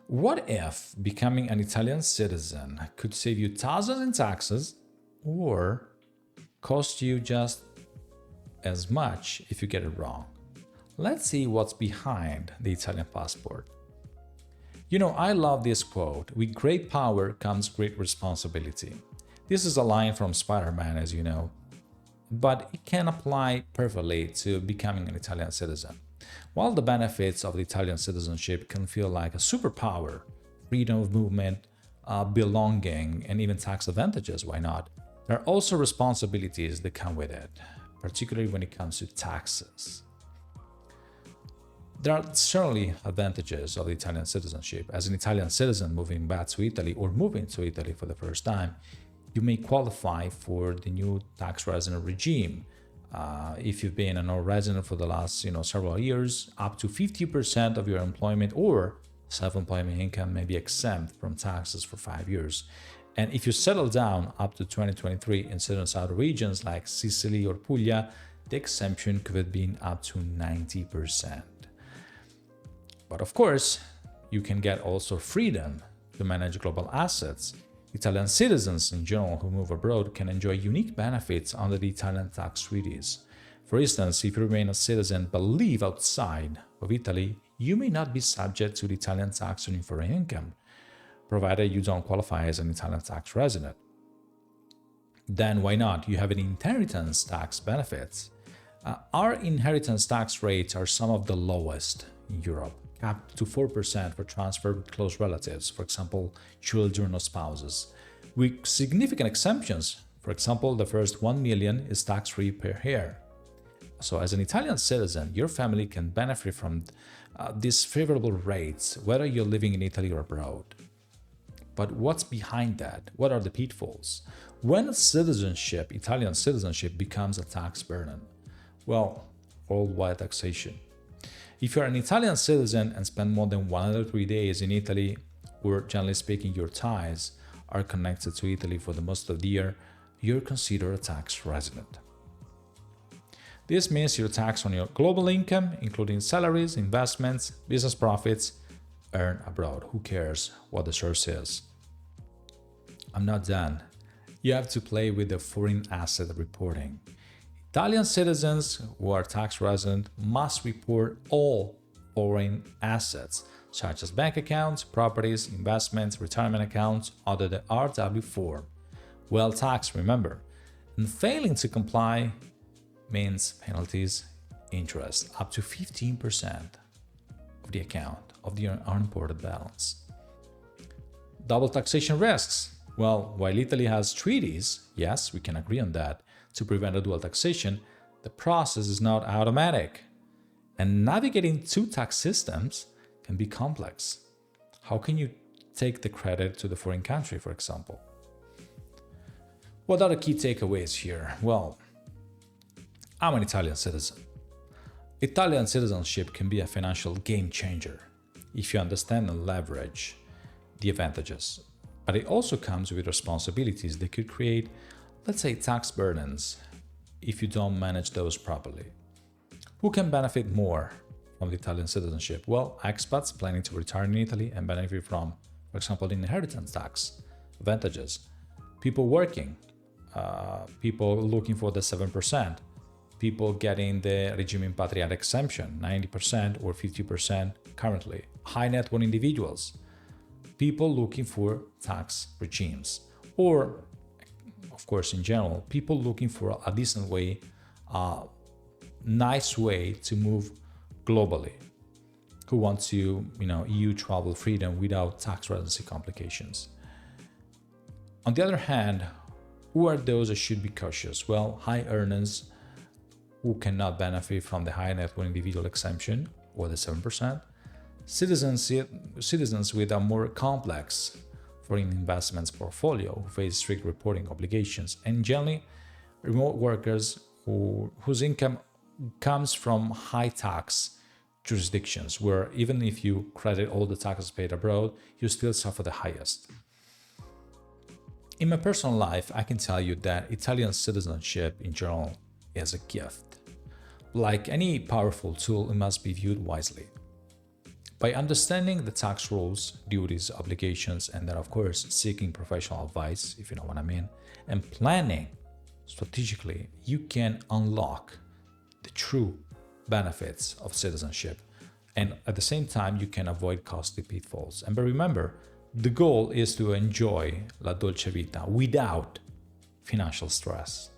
What if becoming an Italian citizen could save you thousands in taxes or cost you just as much if you get it wrong? Let's see what's behind the Italian passport. You know, I love this quote: with great power comes great responsibility. This is a line from Spider-Man, as you know, but it can apply perfectly to becoming an Italian citizen. While the benefits of the Italian citizenship can feel like a superpower, freedom of movement, belonging, and even tax advantages, why not? There are also responsibilities that come with it, particularly when it comes to taxes. There are certainly advantages of the Italian citizenship. As an Italian citizen moving back to Italy or moving to Italy for the first time, you may qualify for the new tax resident regime. If you've been a non-resident for the last several years, up to 50% of your employment or self-employment income may be exempt from taxes for 5 years. And if you settle down up to 2023 in certain southern regions like Sicily or Puglia, the exemption could have been up to 90%. But of course, you can get also freedom to manage global assets. Italian citizens in general who move abroad can enjoy unique benefits under the Italian tax treaties. For instance, if you remain a citizen but live outside of Italy, you may not be subject to the Italian tax on your foreign income, provided you don't qualify as an Italian tax resident. Then why not? You have an inheritance tax benefits. Our inheritance tax rates are some of the lowest in Europe, up to 4% for transfer with close relatives, for example, children or spouses, with significant exemptions. For example, the first 1 million is tax-free per year. So as an Italian citizen, your family can benefit from these favorable rates, whether you're living in Italy or abroad. But what's behind that? What are the pitfalls? When citizenship, Italian citizenship, becomes a tax burden? Well, worldwide taxation. If you're an Italian citizen and spend more than 103 days in Italy, or generally speaking, your ties are connected to Italy for the most of the year, you're considered a tax resident. This means you're taxed on your global income, including salaries, investments, business profits, earned abroad. Who cares what the source is? I'm not done. You have to play with the foreign asset reporting. Italian citizens who are tax resident must report all foreign assets, such as bank accounts, properties, investments, retirement accounts, under the RW form. Well taxed, remember. And failing to comply means penalties, interest, up to 15% of the account of the unimported balance. Double taxation risks. Well, while Italy has treaties, yes, we can agree on that, to prevent a dual taxation, the process is not automatic. And navigating two tax systems can be complex. How can you take the credit to the foreign country, for example? What are the key takeaways here? Well, I'm an Italian citizen. Italian citizenship can be a financial game changer if you understand and leverage the advantages. But it also comes with responsibilities that could create, let's say, tax burdens if you don't manage those properly. Who can benefit more from the Italian citizenship? Well, expats planning to retire in Italy and benefit from, for example, the inheritance tax advantages. People working, people looking for the 7%, people getting the regime impatriata exemption, 90% or 50% currently, high net worth individuals, people looking for tax regimes, or of course, in general, people looking for a decent way, a nice way to move globally, who want to, EU travel freedom without tax residency complications. On the other hand, who are those that should be cautious? Well, high earners who cannot benefit from the high net worth individual exemption or the 7%, citizens with a more complex foreign investments portfolio who face strict reporting obligations, and generally remote workers whose income comes from high tax jurisdictions, where even if you credit all the taxes paid abroad, you still suffer the highest. In my personal life, I can tell you that Italian citizenship in general is a gift. Like any powerful tool, it must be viewed wisely. By understanding the tax rules, duties, obligations, and then of course seeking professional advice, if you know what I mean, and planning strategically, you can unlock the true benefits of citizenship. And at the same time, you can avoid costly pitfalls. And but remember, the goal is to enjoy la dolce vita without financial stress.